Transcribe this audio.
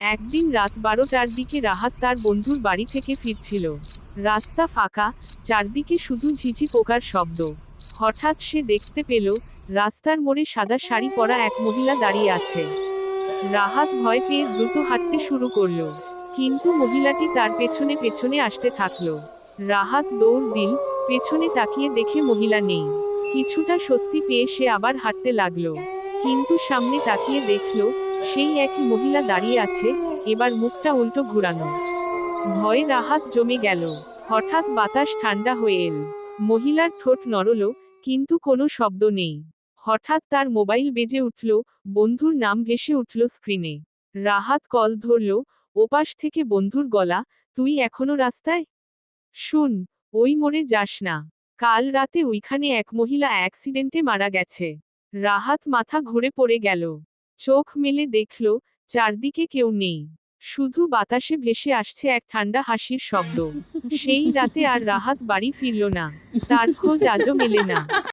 একদিন রাত 12টার দিকে রাহাত তার বন্ধুর বাড়ি থেকে ফিরছিল। রাস্তা ফাঁকা, চারদিকে শুধু ঝিঝি পোকার শব্দ। হঠাৎ সে দেখতে পেল, রাস্তার মোড়ে সাদা শাড়ি পরা এক মহিলা দাঁড়িয়ে আছে। রাহাত ভয় পেয়ে দ্রুত হাঁটতে শুরু করলো, কিন্তু মহিলাটি তার পেছনে পেছনে আসতে থাকলো। রাহাত দৌড় দিল, পেছনে তাকিয়ে দেখে মহিলা নেই। কিছুটা স্বস্তি পেয়ে সে আবার হাঁটতে লাগলো, কিন্তু সামনে তাকিয়ে দেখল, সেই একই মহিলা দাঁড়িয়ে আছে, এবার মুখটা উল্টো ঘুরানো। ভয়ে রাহাত জমে গেল। হঠাৎ বাতাস ঠান্ডা হয়ে এল। মহিলার ঠোঁট নড়ল, কিন্তু কোনো শব্দ নেই। হঠাৎ তার মোবাইল বেজে উঠল, বন্ধুর নাম ভেসে উঠল স্ক্রিনে। রাহাত কল ধরল, ওপাশ থেকে বন্ধুর গলা, তুই এখনো রাস্তায়? শুন, ওই মোড়ে যাস না। কাল রাতে ওইখানে এক মহিলা অ্যাক্সিডেন্টে মারা গেছে। রাহাত মাথা ঘুরে পড়ে গেল। চোখ মেলে দেখল, চারদিকে কেউ নেই। শুধু বাতাসে ভেসে আসছে এক ঠান্ডা হাসির শব্দ। সেই রাতে আর রাহাত বাড়ি ফিরল না। তার খোঁজ আজও মেলে না।